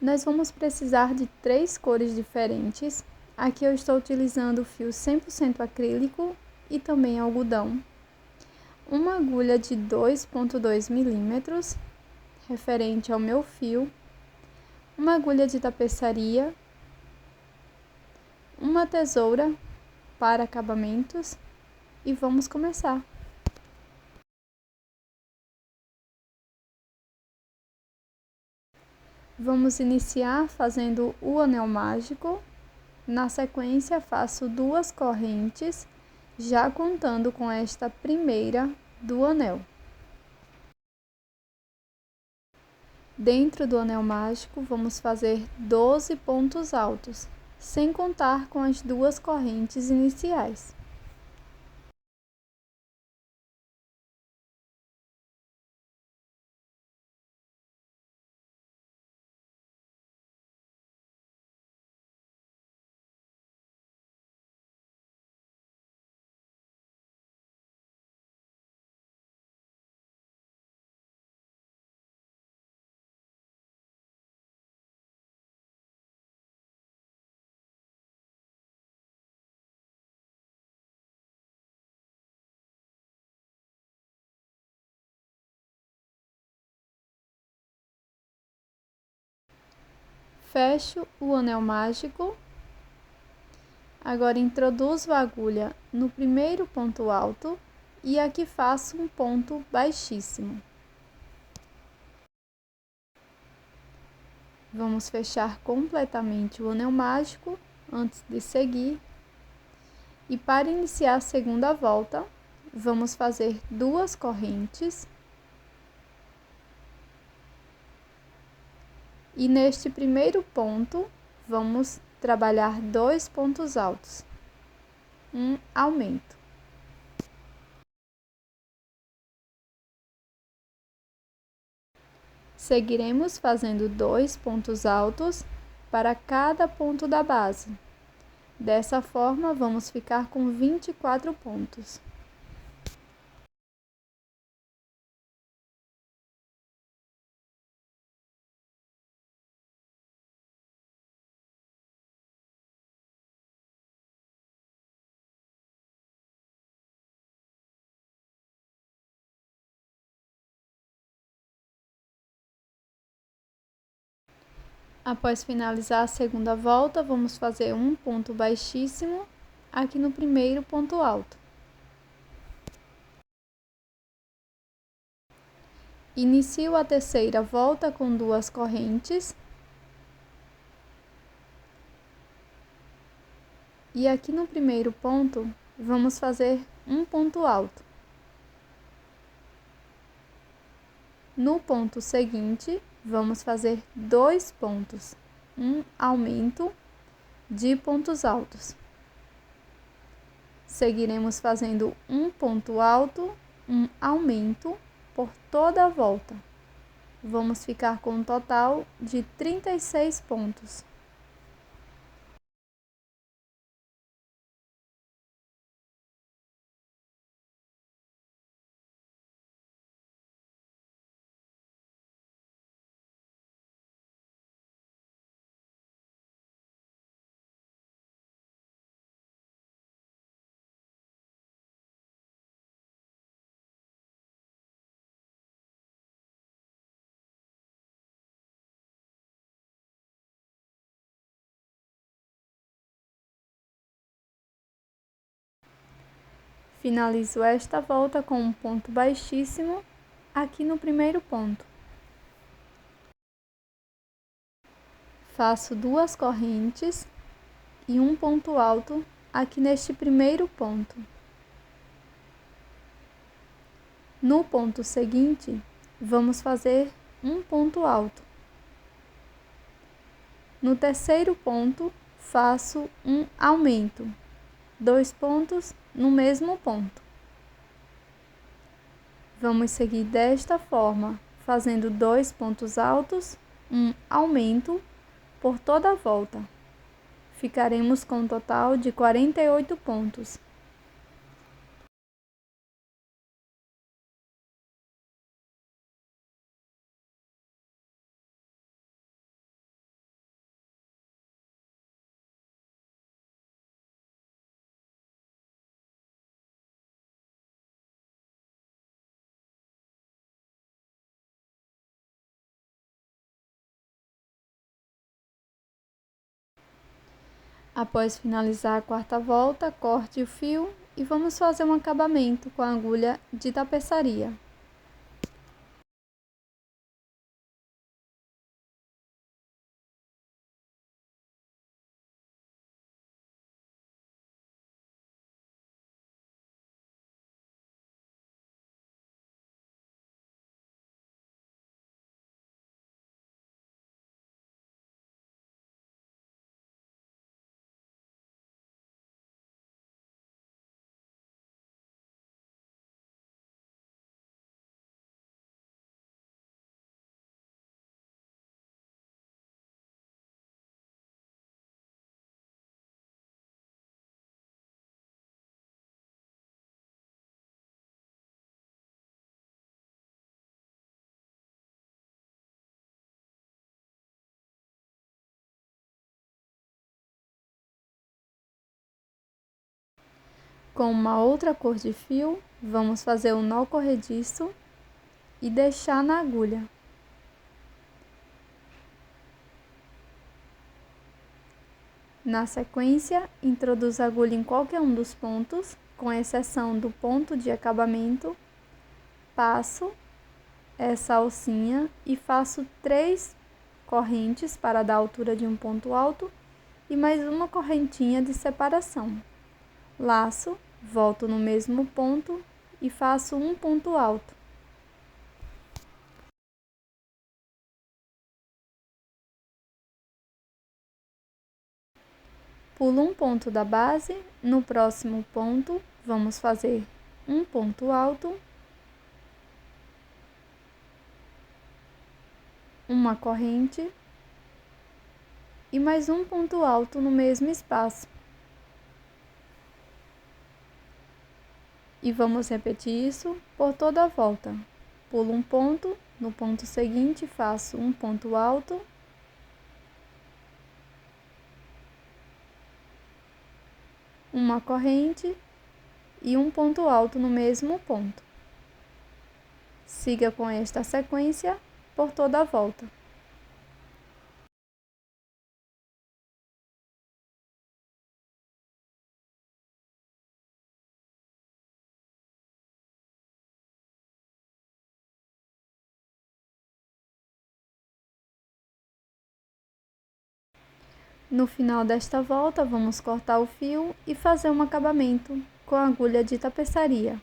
Nós vamos precisar de 3 cores diferentes. Aqui eu estou utilizando o fio 100% acrílico e também algodão. Uma agulha de 2,2 milímetros, referente ao meu fio. Uma agulha de tapeçaria. Uma tesoura para acabamentos. E vamos começar. Vamos iniciar fazendo o anel mágico. Na sequência, faço 2 correntes, já contando com esta primeira do anel. Dentro do anel mágico, vamos fazer 12 pontos altos, sem contar com as 2 correntes iniciais. Fecho o anel mágico. Agora introduzo a agulha no primeiro ponto alto e aqui faço um ponto baixíssimo. Vamos fechar completamente o anel mágico antes de seguir. E para iniciar a segunda volta, vamos fazer 2 correntes. E neste primeiro ponto, vamos trabalhar 2 pontos altos, um aumento. Seguiremos fazendo 2 pontos altos para cada ponto da base. Dessa forma, vamos ficar com 24 pontos. Após finalizar a segunda volta, vamos fazer um ponto baixíssimo aqui no primeiro ponto alto. Inicio a terceira volta com 2 correntes. E aqui no primeiro ponto, vamos fazer um ponto alto. No ponto seguinte, vamos fazer 2 pontos, um aumento de pontos altos. Seguiremos fazendo um ponto alto, um aumento por toda a volta. Vamos ficar com um total de 36 pontos. Finalizo esta volta com um ponto baixíssimo aqui no primeiro ponto. Faço 2 correntes e um ponto alto aqui neste primeiro ponto. No ponto seguinte, vamos fazer um ponto alto. No terceiro ponto, faço um aumento, 2 pontos no mesmo ponto. Vamos seguir desta forma, fazendo 2 pontos altos, um aumento por toda a volta. Ficaremos com um total de 48 pontos. Após finalizar a quarta volta, corte o fio e vamos fazer um acabamento com a agulha de tapeçaria. Com uma outra cor de fio, vamos fazer um nó corrediço e deixar na agulha. Na sequência, introduzo a agulha em qualquer um dos pontos, com exceção do ponto de acabamento, passo essa alcinha e faço 3 correntes para dar a altura de um ponto alto e mais uma correntinha de separação. Laço, volto no mesmo ponto e faço um ponto alto. Pulo um ponto da base, no próximo ponto vamos fazer um ponto alto, uma corrente e mais um ponto alto no mesmo espaço. E vamos repetir isso por toda a volta. Pulo um ponto, no ponto seguinte faço um ponto alto, uma corrente e um ponto alto no mesmo ponto. Siga com esta sequência por toda a volta. No final desta volta, vamos cortar o fio e fazer um acabamento com a agulha de tapeçaria.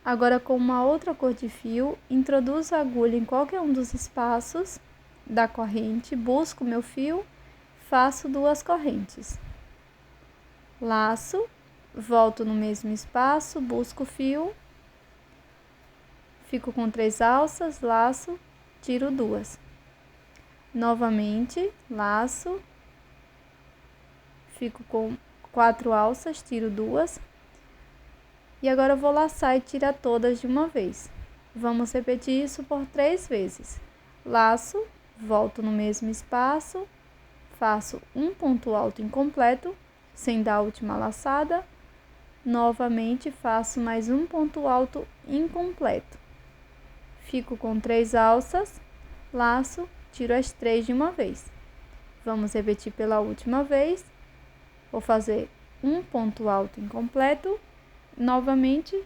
Agora, com uma outra cor de fio, introduzo a agulha em qualquer um dos espaços da corrente, busco meu fio, faço 2 correntes. Laço, volto no mesmo espaço, busco o fio, fico com 3 alças, laço, tiro 2. Novamente, laço, fico com 4 alças, tiro 2. E agora eu vou laçar e tirar todas de uma vez. Vamos repetir isso por 3 vezes. Laço, volto no mesmo espaço, faço um ponto alto incompleto, sem dar a última laçada. Novamente faço mais um ponto alto incompleto. Fico com 3 alças, laço, tiro as 3 de uma vez. Vamos repetir pela última vez. Vou fazer um ponto alto incompleto. Novamente,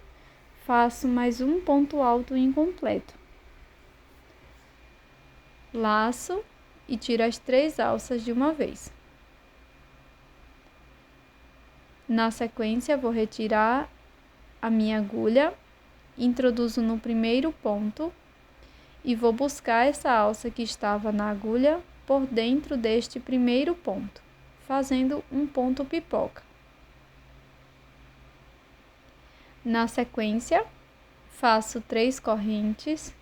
faço mais um ponto alto incompleto. Laço e tiro as 3 alças de uma vez. Na sequência, vou retirar a minha agulha, introduzo no primeiro ponto e vou buscar essa alça que estava na agulha por dentro deste primeiro ponto, fazendo um ponto pipoca. Na sequência, faço 3 correntes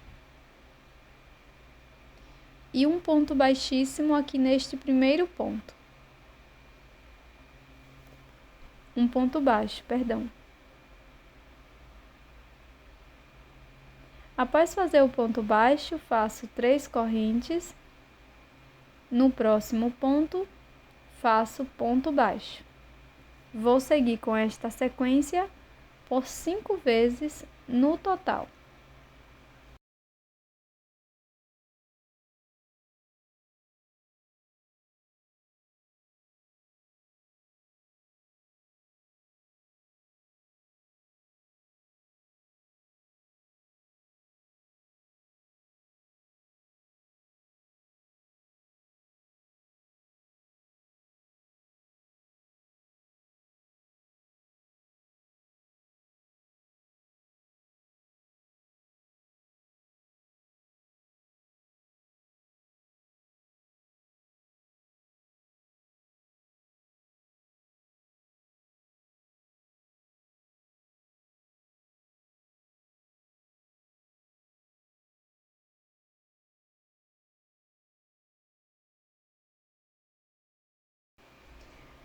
e um ponto baixíssimo aqui neste primeiro ponto. Um ponto baixo, perdão. Após fazer o ponto baixo, faço 3 correntes. No próximo ponto, faço ponto baixo. Vou seguir com esta sequência por 5 vezes no total.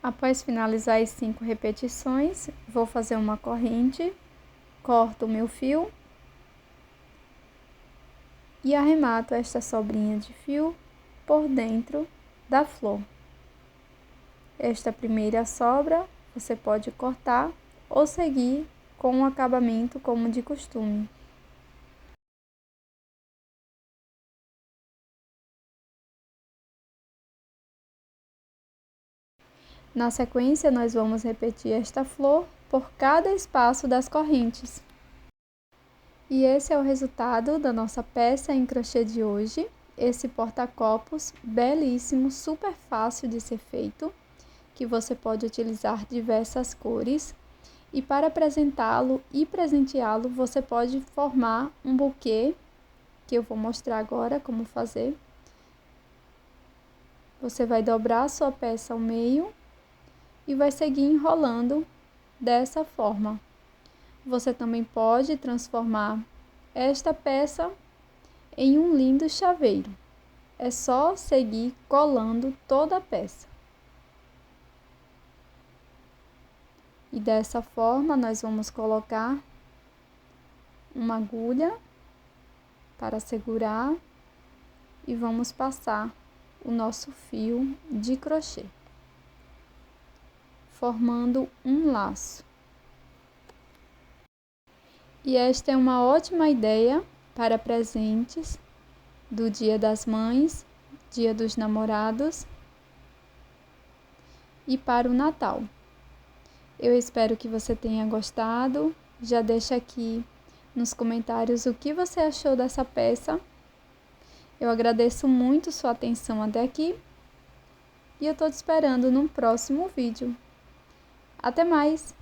Após finalizar as 5 repetições, vou fazer uma corrente, corto o meu fio e arremato esta sobrinha de fio por dentro da flor. Esta primeira sobra você pode cortar ou seguir com o acabamento como de costume. Na sequência, nós vamos repetir esta flor por cada espaço das correntes. E esse é o resultado da nossa peça em crochê de hoje. Esse porta-copos belíssimo, super fácil de ser feito, que você pode utilizar diversas cores. E para apresentá-lo e presenteá-lo, você pode formar um buquê, que eu vou mostrar agora como fazer. Você vai dobrar a sua peça ao meio e vai seguir enrolando dessa forma. Você também pode transformar esta peça em um lindo chaveiro. É só seguir colando toda a peça. E dessa forma, nós vamos colocar uma agulha para segurar e vamos passar o nosso fio de crochê, formando um laço. E esta é uma ótima ideia para presentes do Dia das Mães, Dia dos Namorados e para o Natal. Eu espero que você tenha gostado. Já deixa aqui nos comentários o que você achou dessa peça. Eu agradeço muito sua atenção até aqui e eu estou te esperando no próximo vídeo. Até mais!